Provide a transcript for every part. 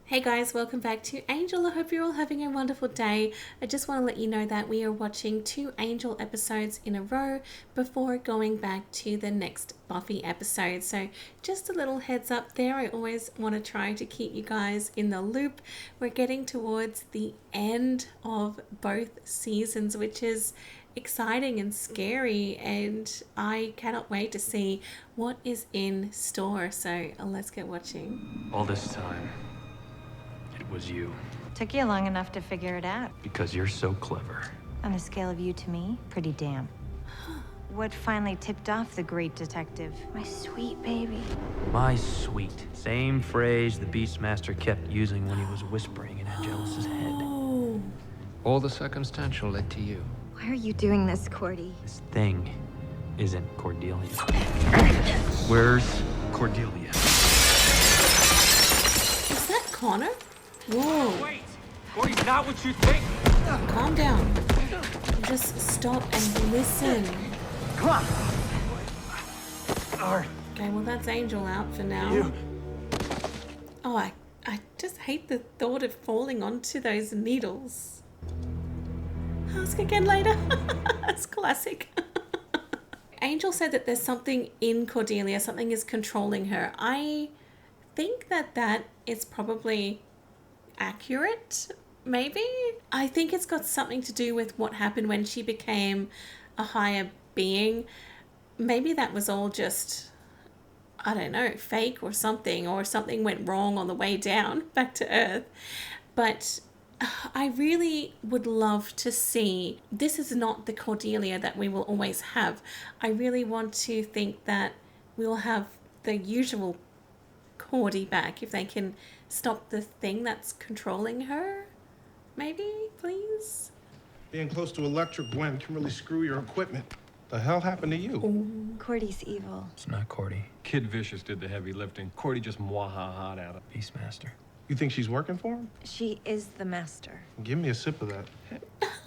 Hey guys, welcome back to Angel. I hope you're all having a wonderful day. I just want to let you know that we are watching 2 Angel episodes in a row before going back to the next Buffy episode. So just a little heads up there. I always want to try to keep you guys in the loop. We're getting towards the end of both seasons, which is exciting and scary, and I cannot wait to see what is in store. So let's get watching. All this time, it was you. Took you long enough to figure it out. Because you're so clever. On a scale of you to me, pretty damn. What finally tipped off the great detective? My sweet baby. My sweet. Same phrase the Beastmaster kept using when he was whispering in Angelus's head. Oh. All the circumstantial led to you. Why are you doing this, Cordy? This thing isn't Cordelia. Where's Cordelia? Is that Connor? Whoa. Wait! Cordy's not what you think! Calm down. Just stop and listen. Come on! Alright. Okay, well that's Angel out for now. Oh, I just hate the thought of falling onto those needles. Ask again later. That's classic. Angel said that there's something in Cordelia, something is controlling her. I think that is probably accurate, maybe? I think it's got something to do with what happened when she became a higher being. Maybe that was all just, I don't know, fake or something went wrong on the way down back to Earth. But I really would love to see, this is not the Cordelia that we will always have. I really want to think that we'll have the usual Cordy back if they can stop the thing that's controlling her. Maybe, please? Being close to electric Gwen can really screw your equipment. The hell happened to you? Ooh. Cordy's evil. It's not Cordy. Kid Vicious did the heavy lifting. Cordy just mwahahaed at him. Beastmaster. You think she's working for him? She is the master. Give me a sip of that.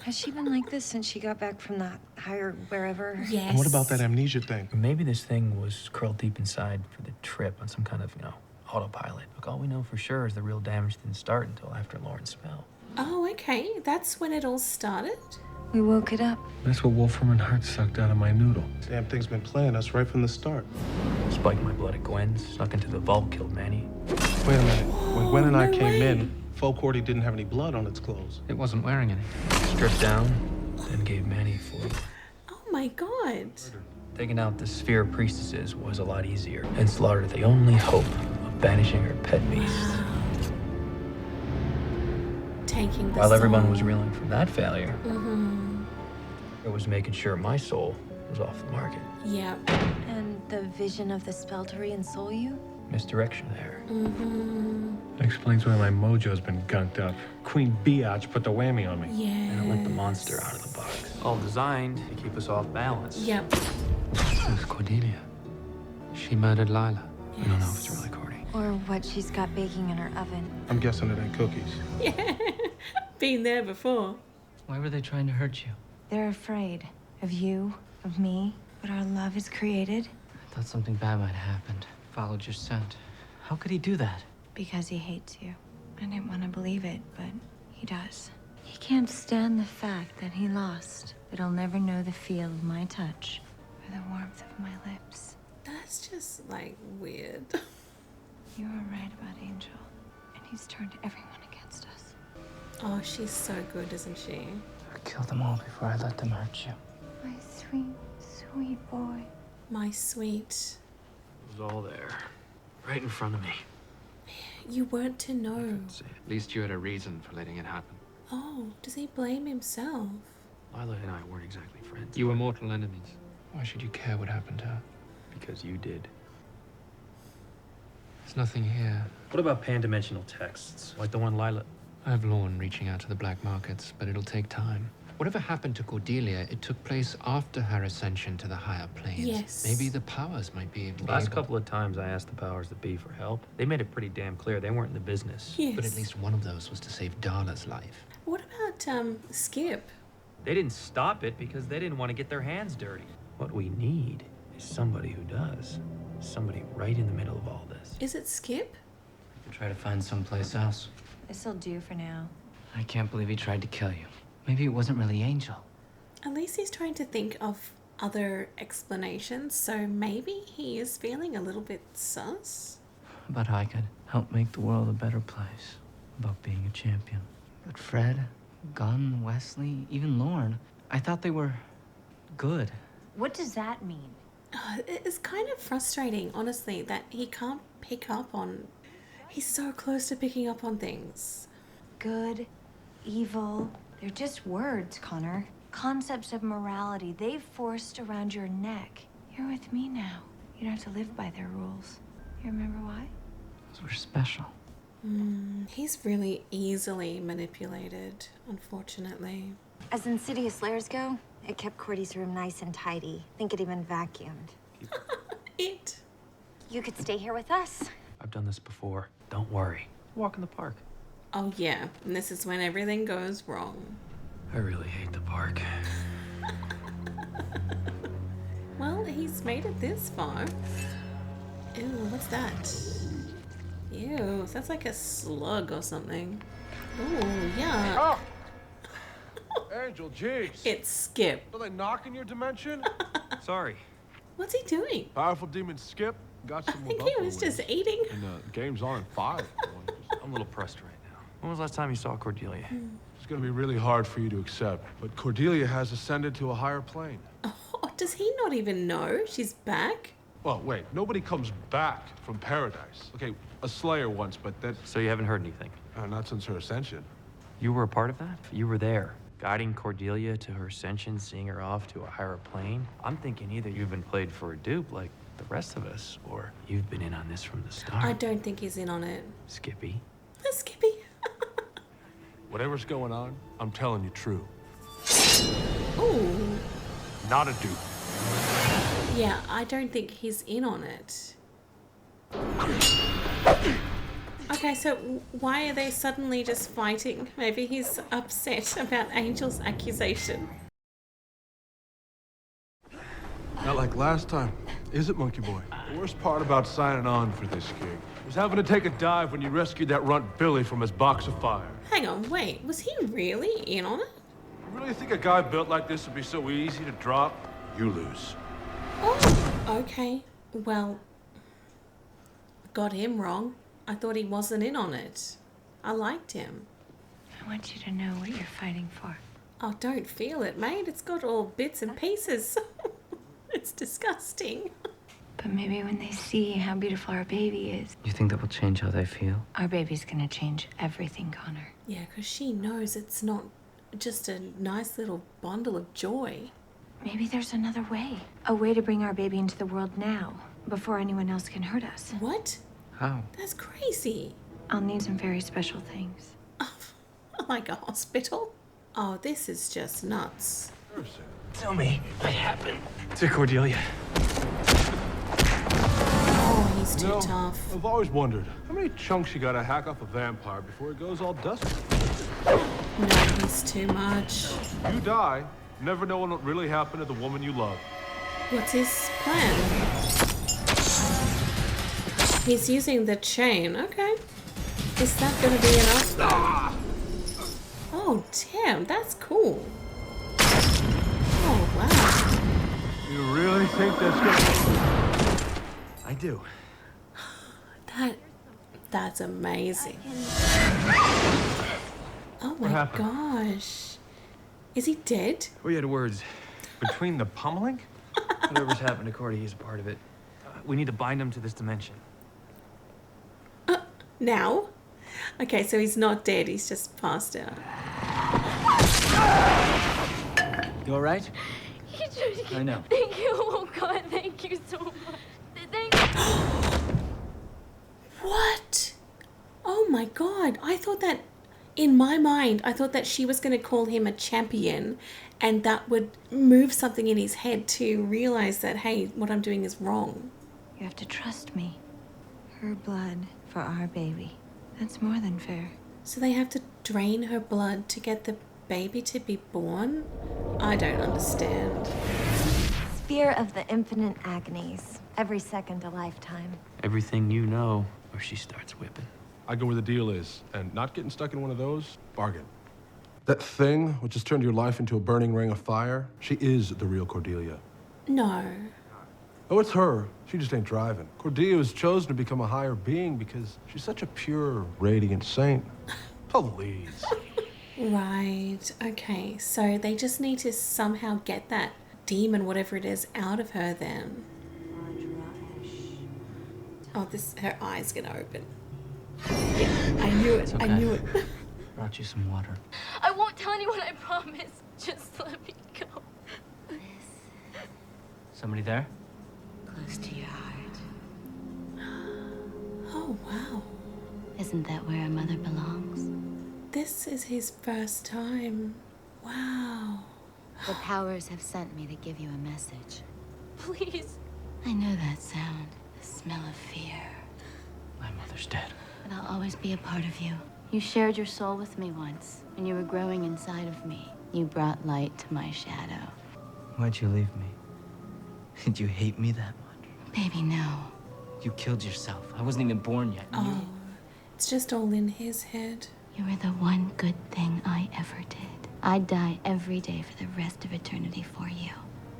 Has she been like this since she got back from the higher wherever? Yes. And what about that amnesia thing? Maybe this thing was curled deep inside for the trip on some kind of, autopilot. Look, all we know for sure is the real damage didn't start until after Lauren's spell. Oh, okay. That's when it all started? We woke it up. That's what Wolfram and Hart sucked out of my noodle. Damn thing's been playing us right from the start. Spiked my blood at Gwen's, snuck into the vault, killed Manny. Wait a minute. When Gwen and I no came way. in, faux Cordy didn't have any blood on its clothes. It wasn't wearing any. Stripped down, then gave Manny 40. Oh my god. Taking out the sphere priestesses was a lot easier, and slaughtered the only hope of banishing her pet beast. Taking the While everyone soul. was reeling from that failure, Mm-hmm. it was making sure my soul was off the market. Yep. And the vision of the spell to re-ensoul you? Misdirection there. Mm-hmm. That explains why my mojo's been gunked up. Queen Biatch put the whammy on me. Yeah. And it let the monster out of the box. All designed to keep us off balance. Yep. This is Cordelia. She murdered Lila. We don't know if it's really Cordy. Or what she's got baking in her oven. I'm guessing it ain't cookies. Yeah. Been there before. Why were they trying to hurt you? They're afraid of you, of me, but our love is created I thought something bad might have happened. Followed your scent. How could he do that? because he hates you. I didn't want to believe it, but he does. He can't stand the fact that he lost, but he'll never know the feel of my touch or the warmth of my lips. That's just like weird. You were right about Angel, and he's turned everyone against us. Oh, she's so good, isn't she? I killed them all before I let them hurt you. My sweet, sweet boy. My sweet. It was all there. Right in front of me. You weren't to know. At least you had a reason for letting it happen. Oh, does he blame himself? Lila and I weren't exactly friends. You were mortal enemies. Why should you care what happened to her? Because you did. There's nothing here. What about pan-dimensional texts? Like the one Lila... I have Lorne reaching out to the black markets, but it'll take time. Whatever happened to Cordelia, it took place after her ascension to the higher planes. Yes. Maybe the powers might be Last couple of times I asked the powers that be for help, they made it pretty damn clear they weren't in the business. Yes. But at least one of those was to save Darla's life. What about Skip? They didn't stop it because they didn't want to get their hands dirty. What we need is somebody who does. Somebody right in the middle of all this. Is it Skip? Could try to find someplace else. This'll do for now. I can't believe he tried to kill you. Maybe it wasn't really Angel. At least he's trying to think of other explanations, so maybe he is feeling a little bit sus. About how I could help make the world a better place. About being a champion. But Fred, Gunn, Wesley, even Lorne, I thought they were good. What does that mean? It's kind of frustrating, honestly, that he can't pick up on... He's so close to picking up on things. Good, evil, they're just words, Connor. Concepts of morality, they've forced around your neck. You're with me now. You don't have to live by their rules. You remember why? Those were special. He's really easily manipulated, unfortunately. As insidious layers go, it kept Cordy's room nice and tidy. Think it even vacuumed. It. You could stay here with us. I've done this before. Don't worry. Walk in the park. Oh yeah, and this is when everything goes wrong. I really hate the park. Well, he's made it this far. Ew, what's that? Ew, sounds like a slug or something. Oh, yeah. Oh! Angel, jeez. It's Skip. Are they knocking your dimension? Sorry. What's he doing? Powerful demon Skip. Got I some think more he was just eating. And game's on in 5. I'm a little pressed right now. When was the last time you saw Cordelia? It's gonna be really hard for you to accept, but Cordelia has ascended to a higher plane. Oh, does he not even know she's back? Well, wait, nobody comes back from paradise. Okay, a slayer once, but that, So you haven't heard anything? not since her ascension. You were a part of that? You were there, guiding Cordelia to her ascension, seeing her off to a higher plane? I'm thinking either you've been played for a dupe like the rest of us, or you've been in on this from the start. I don't think he's in on it. Skippy. Skippy. Whatever's going on, I'm telling you true. Ooh. Not a dupe. Yeah, I don't think he's in on it. Okay, so why are they suddenly just fighting? Maybe he's upset about Angel's accusation. Not like last time, is it, Monkey Boy? The worst part about signing on for this gig was having to take a dive when you rescued that runt Billy from his box of fire. Hang on, wait, was he really in on it? You really think a guy built like this would be so easy to drop? You lose. Oh, okay. Well, got him wrong. I thought he wasn't in on it. I liked him. I want you to know what you're fighting for. Oh, don't feel it, mate. It's got all bits and pieces. It's disgusting. But maybe when they see how beautiful our baby is, You think that will change how they feel? our baby's gonna change everything, Connor. Yeah, because she knows it's not just a nice little bundle of joy. Maybe there's another way. A way to bring our baby into the world now, before anyone else can hurt us. What? How? That's crazy. I'll need some very special things. Like a hospital? Oh, this is just nuts. Tell me what happened to Cordelia. Oh, he's too tough. I've always wondered, how many chunks you gotta hack off a vampire before it goes all dusty? No, he's too much. You die, never knowing what really happened to the woman you love. What's his plan? He's using the chain. Okay. Is that gonna be enough? Oh, damn, that's cool. Oh, wow. You really think that's gonna... I do. That's amazing. Oh my gosh. Is he dead? We had words. Between the pummeling? Whatever's happened to Cordy, he's a part of it. We need to bind him to this dimension. Now? Okay, so he's not dead, he's just passed out. You all right? I know. Thank you, oh God, thank you so much. Thank you. What? Oh my god, I thought that, in my mind, I thought that she was going to call him a champion and that would move something in his head to realize that, hey, what I'm doing is wrong. You have to trust me. Her blood for our baby. That's more than fair. So they have to drain her blood to get the baby to be born? I don't understand. Fear of the infinite agonies. Every second a lifetime. Everything you know, or she starts whipping. I go where the deal is, and not getting stuck in one of those, bargain. That thing which has turned your life into a burning ring of fire, she is the real Cordelia. No. Oh, it's her. She just ain't driving. Cordelia was chosen to become a higher being because she's such a pure, radiant saint. Please. Right. Okay. So they just need to somehow get that demon, whatever it is, out of her then. Oh, her eye's gonna open. Yeah, I knew it. Okay. I knew it. Brought you some water. I won't tell anyone, I promise. Just let me go. Somebody there? Close to your heart. Oh, wow. Isn't that where a mother belongs? This is his first time. Wow. The powers have sent me to give you a message. Please. I know that sound. The smell of fear. My mother's dead. But I'll always be a part of you. You shared your soul with me once, and you were growing inside of me. You brought light to my shadow. Why'd you leave me? Did you hate me that much? Baby, no. You killed yourself. I wasn't even born yet. Oh, it's just all in his head. You were the one good thing I ever did. I'd die every day for the rest of eternity for you.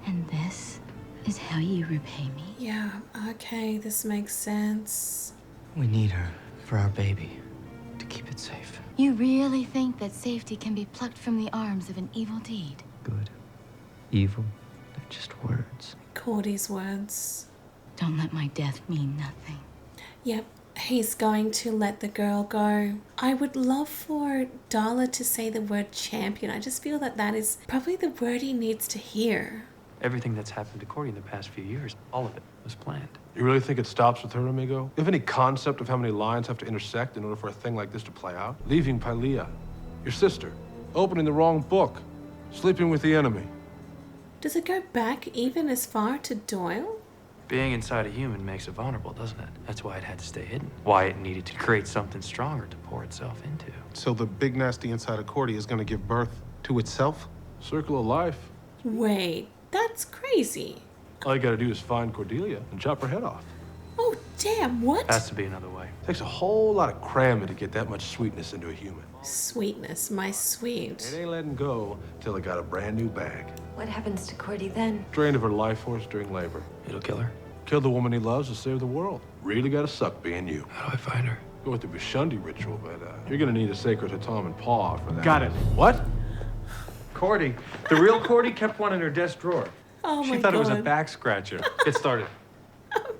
And this is how you repay me. Yeah, okay, this makes sense. We need her for our baby, to keep it safe. You really think that safety can be plucked from the arms of an evil deed? Good, evil, they're just words. Cordy's words. Don't let my death mean nothing. Yep, he's going to let the girl go. I would love for Darla to say the word champion. I just feel that that is probably the word he needs to hear. Everything that's happened to Cordy in the past few years, all of it was planned. You really think it stops with her, amigo? You have any concept of how many lines have to intersect in order for a thing like this to play out? Leaving Pylea, your sister, opening the wrong book, sleeping with the enemy. Does it go back even as far to Doyle? Being inside a human makes it vulnerable, doesn't it? That's why it had to stay hidden. Why it needed to create something stronger to pour itself into. So the big nasty inside of Cordy is gonna give birth to itself? Circle of life. Wait, that's crazy. All you gotta do is find Cordelia and chop her head off. Oh, damn, what? Has to be another way. Takes a whole lot of cramming to get that much sweetness into a human. Sweetness, my sweet. It ain't letting go till it got a brand new bag. What happens to Cordy then? Drained of her life force during labor. It'll kill her. Killed the woman he loves to save the world. Really gotta suck being you. How do I find her? Go with the Bushundi ritual, but you're gonna need a sacred Hatam and Paw for that. Got it. What? Cordy. The real Cordy kept one in her desk drawer. Oh She my thought god. it was a back scratcher. Get started.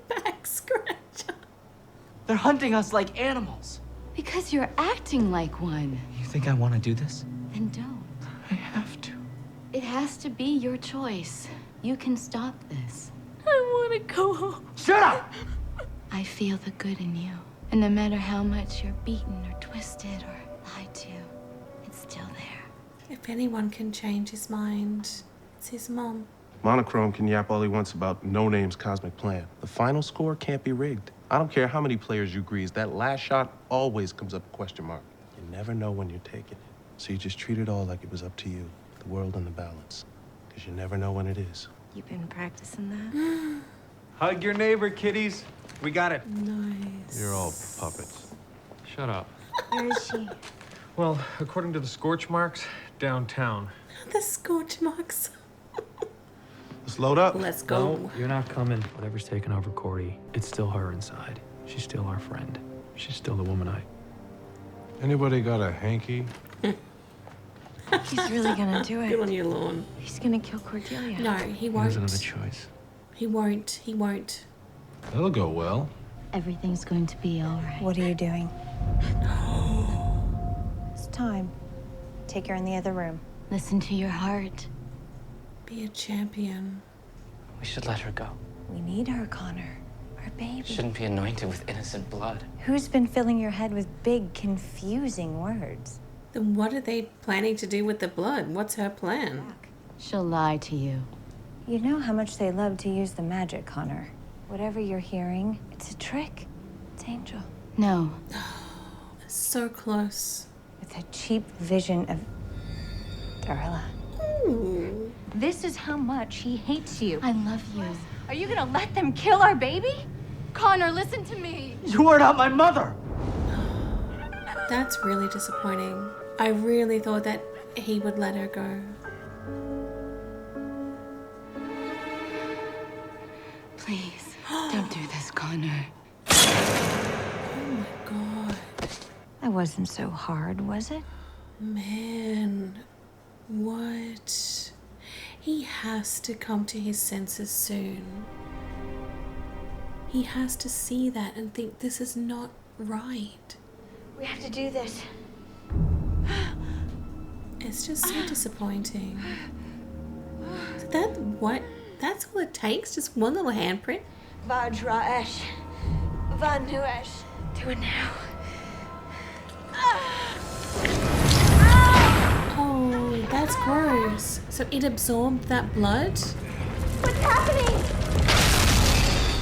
Back scratcher. They're hunting us like animals. Because you're acting like one. You think I want to do this? Then don't. I have to. It has to be your choice. You can stop this. I want to go home. Shut up! I feel the good in you. And no matter how much you're beaten or twisted or lied to, it's still there. If anyone can change his mind, it's his mom. Monochrome can yap all he wants about No Name's cosmic plan. The final score can't be rigged. I don't care how many players you grease, that last shot always comes up a question mark. You never know when you're taking it. So you just treat it all like it was up to you, the world and the balance. Because you never know when it is. You've been practicing that? Hug your neighbor, kiddies. We got it. Nice. You're all puppets. Shut up. Where is she? Well, according to the scorch marks, downtown. The scorch marks. Let's load up. Let's go. No, you're not coming. Whatever's taken over Cordy, it's still her inside. She's still our friend. She's still the woman I... Anybody got a hanky? He's really gonna do Good it. on you, Lorne. He's gonna kill Cordelia. No, he He won't. has another choice. He won't. He won't. That'll go well. Everything's going to be all right. What are you doing? It's time. Take her in the other room. Listen to your heart. Be a champion. We should let her go. We need her, Connor. Our baby. Shouldn't be anointed with innocent blood. Who's been filling your head with big, confusing words? Then what are they planning to do with the blood? What's her plan? She'll lie to you. You know how much they love to use the magic, Connor. Whatever you're hearing, it's a trick. It's Angel. No. So close. It's a cheap vision of Darla. Ooh. This is how much he hates you. I love you. Are you gonna let them kill our baby? Connor, listen to me. You are not my mother! That's really disappointing. I really thought that he would let her go. Please, don't do this, Connor. Oh my god. That wasn't so hard, was it? Man, what? He has to come to his senses soon. He has to see that and think this is not right. We have to do this. It's just so disappointing. So that's all it takes? Just one little handprint? Vajra-esh. Vanu-esh. Do it now. Oh, that's gross. So it absorbed that blood? What's happening?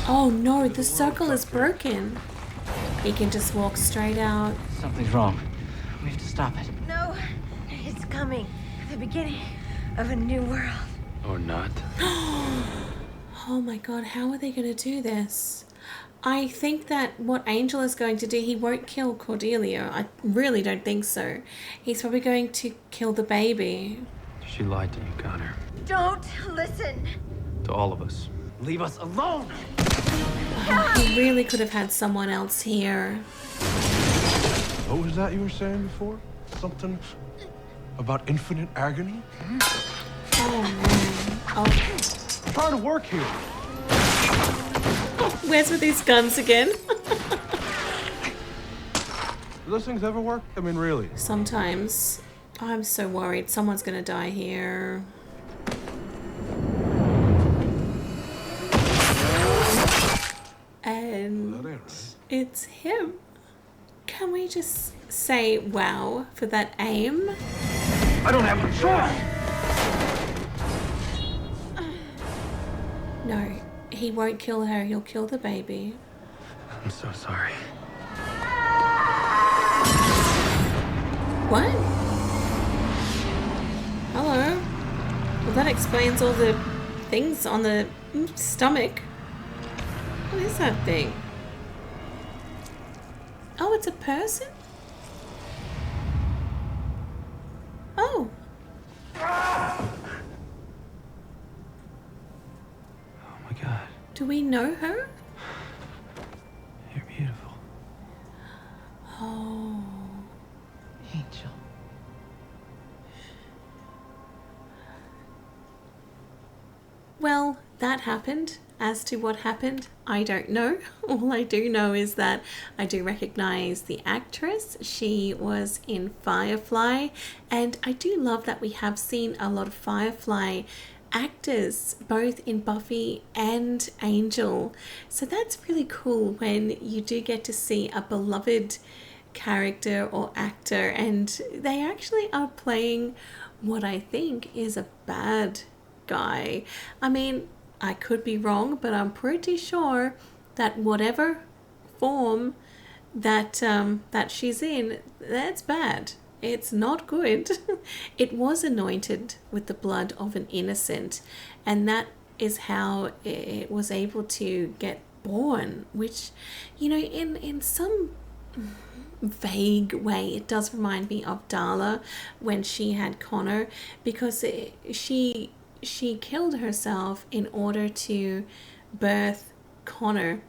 Oh no, the circle is broken. He can just walk straight out. Something's wrong. We have to stop it. No, it's coming. The beginning of a new world. Or not. Oh my god, how are they going to do this? I think that what Angel is going to do, he won't kill Cordelia. I really don't think so. He's probably going to kill the baby. She lied to you, Connor. Don't listen. To all of us. Leave us alone! Oh, he really could have had someone else here. What was that you were saying before? Something about infinite agony? Oh man. Oh. I'm trying to work here. Where's with these guns again? Do those things ever work? I mean, really? Sometimes. I'm so worried. Someone's gonna die here. And it's him. Can we just say wow for that aim? I don't have a choice! No, he won't kill her. He'll kill the baby. I'm so sorry. What? Hello? Well, that explains all the things on the stomach. What is that thing? Oh, it's a person? Oh. Oh my god. Do we know her? You're beautiful. Oh. Angel. Well, that happened. As to what happened, I don't know. All I do know is that I do recognize the actress. She was in Firefly, and I do love that we have seen a lot of Firefly actors both in Buffy and Angel. So that's really cool when you do get to see a beloved character or actor and they actually are playing what I think is a bad guy. I mean, I could be wrong, but I'm pretty sure that whatever form that that she's in, that's bad. It's not good. It was anointed with the blood of an innocent, and that is how it was able to get born, which, you know, in some vague way it does remind me of Darla when she had Connor, because she killed herself in order to birth Connor,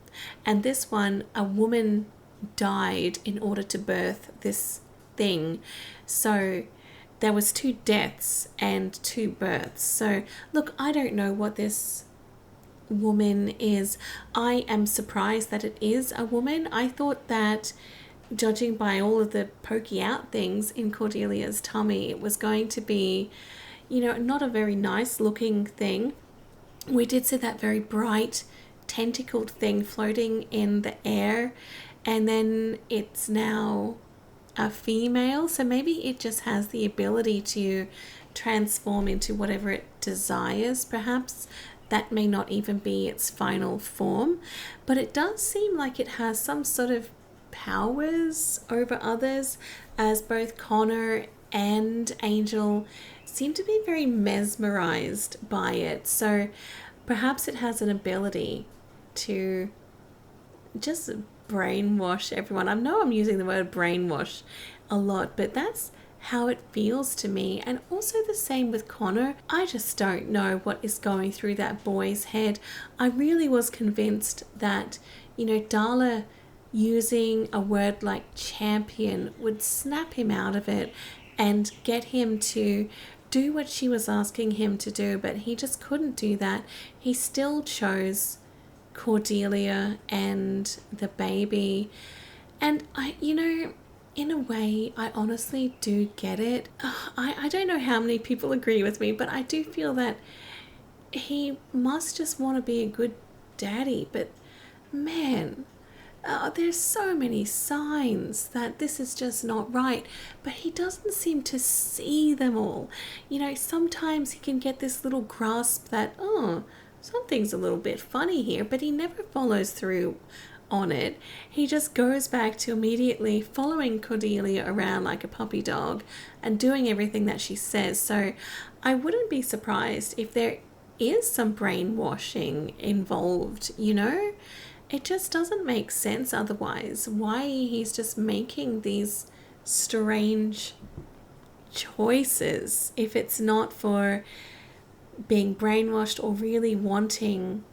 and this one, a woman died in order to birth this thing. So there was 2 deaths and 2 births. So look, I don't know what this woman is. I am surprised that it is a woman. I thought that, judging by all of the pokey out things in Cordelia's tummy, it was going to be, you know, not a very nice looking thing. We did see that very bright tentacled thing floating in the air, and then it's now a female, so maybe it just has the ability to transform into whatever it desires. Perhaps that may not even be its final form, but it does seem like it has some sort of powers over others, as both Connor and Angel seem to be very mesmerized by it. So perhaps it has an ability to just brainwash everyone. I know I'm using the word brainwash a lot, but that's how it feels to me. And also the same with Connor. I just don't know what is going through that boy's head. I really was convinced that, you know, Darla using a word like champion would snap him out of it and get him to do what she was asking him to do, but he just couldn't do that. He still chose Cordelia and the baby. And I, you know, in a way, I honestly do get it. I don't know how many people agree with me, but I do feel that he must just want to be a good daddy. But man, there's so many signs that this is just not right, but he doesn't seem to see them all. You know, sometimes he can get this little grasp that, oh, something's a little bit funny here, but he never follows through on it. He just goes back to immediately following Cordelia around like a puppy dog and doing everything that she says. So I wouldn't be surprised if there is some brainwashing involved, you know? It just doesn't make sense otherwise. Why he's just making these strange choices if it's not for being brainwashed or really wanting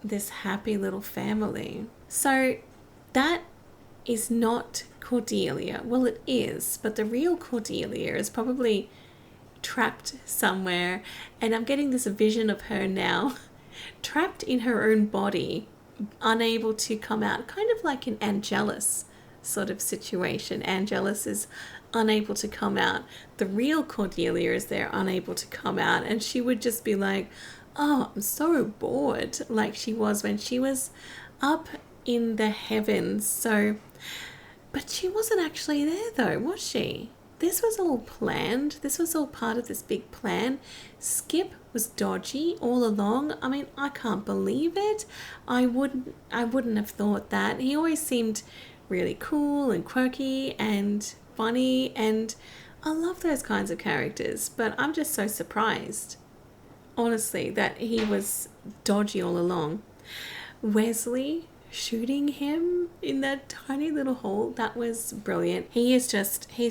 this happy little family. So that is not Cordelia. Well, it is, but the real Cordelia is probably trapped somewhere, and I'm getting this vision of her now trapped in her own body, unable to come out, kind of like an Angelus sort of situation. Angelus is unable to come out. The real Cordelia is there, unable to come out, and she would just be like, oh, I'm so bored, like she was when she was up in the heavens. So, but she wasn't actually there though, was she? This was all planned. This was all part of this big plan. Skip was dodgy all along. I mean, I can't believe it. I wouldn't have thought that. He always seemed really cool and quirky and funny, and I love those kinds of characters, but I'm just so surprised, honestly, that he was dodgy all along. Wesley shooting him in that tiny little hole, that was brilliant. He's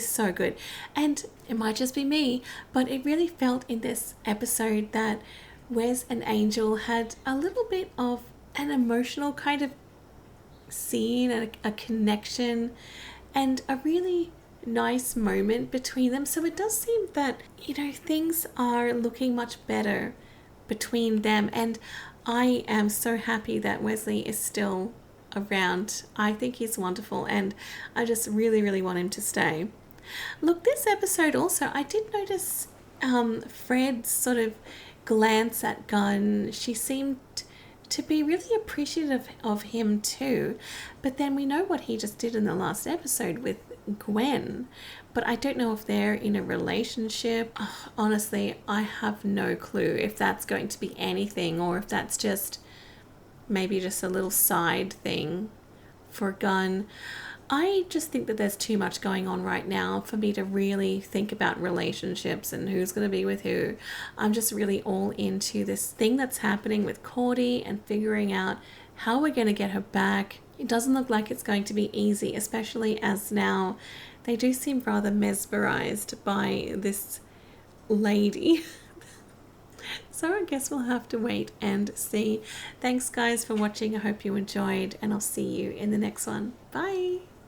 so good. And it might just be me, but it really felt in this episode that Wes and Angel had a little bit of an emotional kind of scene and a connection and a really nice moment between them. So it does seem that, you know, things are looking much better between them, and I am so happy that Wesley is still around. I think he's wonderful, and I just really, really want him to stay. Look, this episode also, I did notice Fred's sort of glance at Gunn. She seemed to be really appreciative of him too, but then we know what he just did in the last episode with Gwen, but I don't know if they're in a relationship. Honestly, I have no clue if that's going to be anything or if that's just maybe just a little side thing for Gunn. I just think that there's too much going on right now for me to really think about relationships and who's going to be with who. I'm just really all into this thing that's happening with Cordy and figuring out how we're going to get her back. It doesn't look like it's going to be easy, especially as now they do seem rather mesmerized by this lady. So I guess we'll have to wait and see. Thanks guys for watching. I hope you enjoyed, and I'll see you in the next one. Bye.